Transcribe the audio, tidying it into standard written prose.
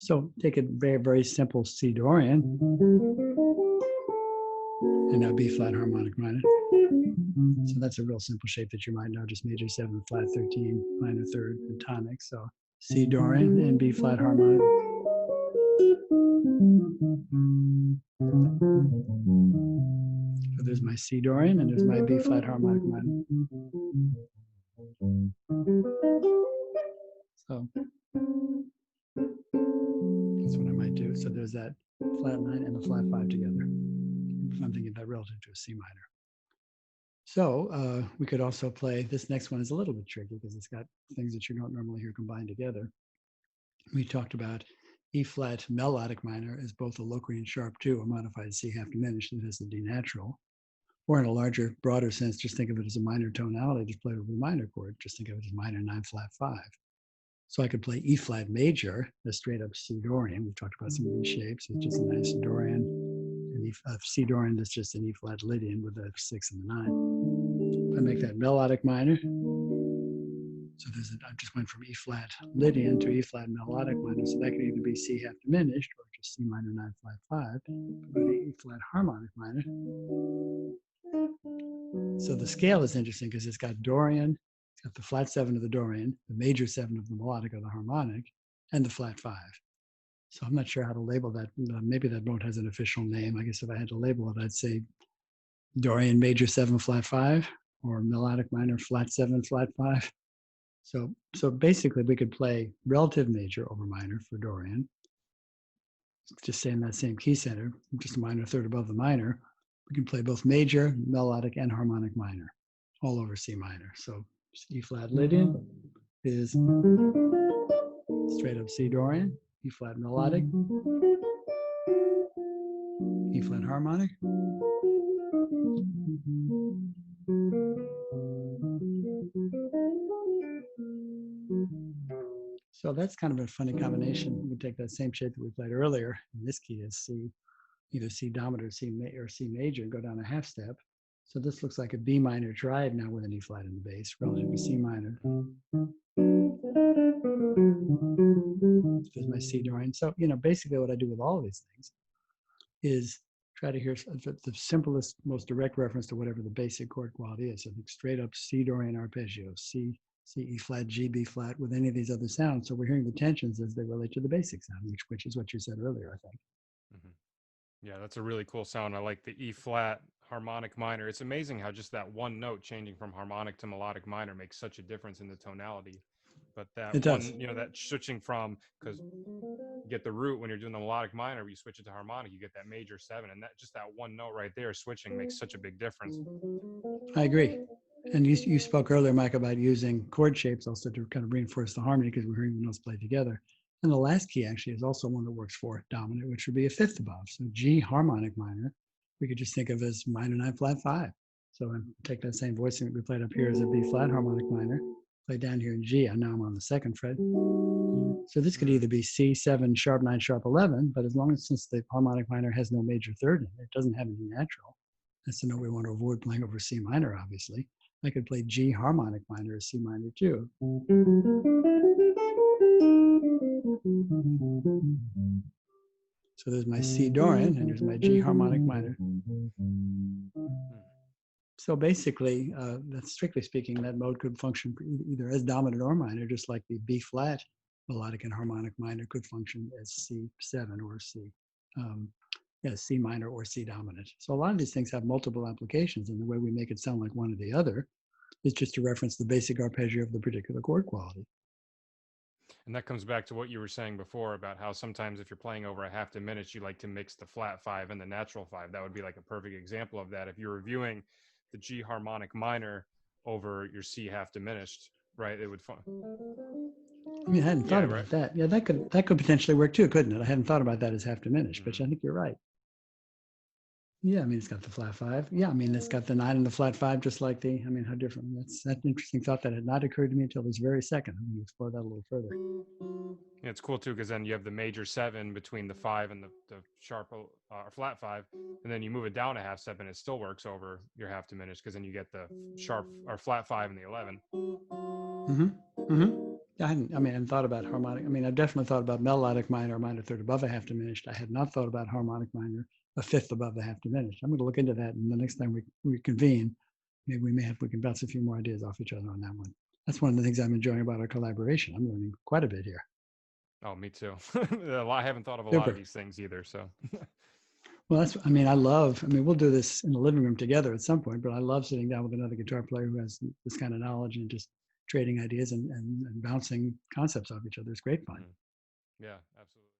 So take a very, very simple C Dorian, and now B flat harmonic minor. So that's a real simple shape that you might know, just major 7, flat 13, minor third, and tonic. So C Dorian and B flat harmonic. So there's my C Dorian and there's my B flat harmonic minor. So that's what I might do. So there's that flat 9 and the flat 5 together. I'm thinking that relative to a C minor. So we could also play, this next one is a little bit tricky because it's got things that you don't normally hear combined together. We talked about E flat melodic minor as both a Locrian sharp 2 or modified C half diminished that has the D natural. Or in a larger, broader sense, just think of it as a minor tonality, just play over a minor chord. Just think of it as minor 9 flat 5. So I could play E flat major, a straight up C Dorian. We've talked about some of these shapes. It's just a nice Dorian. And C Dorian that's just an E flat Lydian with a 6 and a 9. I make that melodic minor. So I just went from E flat Lydian to E flat melodic minor. So that could either be C half diminished or just C minor 9 flat 5. Go to E flat harmonic minor. So the scale is interesting because it's got Dorian, it's got the flat 7 of the Dorian, the major 7 of the melodic or the harmonic, and the flat 5. So I'm not sure how to label that. Maybe that note has an official name. I guess if I had to label it, I'd say Dorian major 7 flat 5 or melodic minor flat 7 flat 5. So basically we could play relative major over minor for Dorian. Just say in that same key center, just a minor third above the minor. We can play both major, melodic, and harmonic minor all over C minor. So E flat Lydian is straight up C Dorian, E flat melodic, E flat harmonic, so that's kind of a funny combination. We take that same shape that we played earlier. In this key is C, either C dominant or C major, and go down a half step. So this looks like a B minor triad now with an E flat in the bass relative to C minor. There's my C Dorian. So, basically what I do with all of these things is try to hear the simplest, most direct reference to whatever the basic chord quality is. So I think straight up C Dorian arpeggio, C, E flat, G, B flat with any of these other sounds. So we're hearing the tensions as they relate to the basic sound, which is what you said earlier, I think. Mm-hmm. Yeah, that's a really cool sound. I like the E flat harmonic minor. It's amazing how just that one note changing from harmonic to melodic minor makes such a difference in the tonality. But that it does. that switching from, because you get the root when you're doing the melodic minor, you switch it to harmonic, you get that major 7, and that one note right there switching makes such a big difference. I agree. And you spoke earlier, Mike, about using chord shapes also to kind of reinforce the harmony because we're hearing the notes played together. And the last key actually is also one that works for dominant, which would be a fifth above. So G harmonic minor, we could just think of as minor 9 flat 5. So take that same voicing that we played up here as a B flat harmonic minor, play down here in G, and now I'm on the second fret. So this could either be C7 sharp 9 sharp 11, but as long as since the harmonic minor has no major third in it, it doesn't have any natural. That's the note we want to avoid playing over C minor, obviously. I could play G harmonic minor as C minor too. So there's my C Dorian and there's my G harmonic minor. So basically, that's strictly speaking, that mode could function either as dominant or minor, just like the B flat melodic and harmonic minor could function as C7 or C minor or C dominant. So a lot of these things have multiple applications, and the way we make it sound like one or the other is just to reference the basic arpeggio of the particular chord quality. And that comes back to what you were saying before about how sometimes if you're playing over a half diminished, you like to mix the flat 5 and the natural 5. That would be like a perfect example of that. If you're reviewing the G harmonic minor over your C half diminished, right? It would fun. I mean, I hadn't thought about that. Yeah, that could potentially work too, couldn't it? I hadn't thought about that as half diminished, but I think you're right. Yeah, I mean, it's got the flat five. Yeah, I mean, it's got the nine and the flat five, just like the, I mean, how different. That's an interesting thought that had not occurred to me until this very second. I'm going to explore that a little further. Yeah, it's cool too because then you have the major seven between the five and the sharp or flat five, and then you move it down a half step and it still works over your half diminished because then you get the sharp or flat five and the 11. Mm-hmm. Mm-hmm. I mean, I hadn't thought about harmonic. I mean, I've definitely thought about melodic minor, minor third above a half diminished. I had not thought about harmonic minor, a fifth above the half diminished. I'm going to look into that, and the next time we convene, maybe we can bounce a few more ideas off each other on that one. That's one of the things I'm enjoying about our collaboration. I'm learning quite a bit here. Oh, me too. I haven't thought of a lot of Super. these things either. So Well, I mean, we'll do this in the living room together at some point, but I love sitting down with another guitar player who has this kind of knowledge and just trading ideas and bouncing concepts off each other. It's great fun. yeah, absolutely.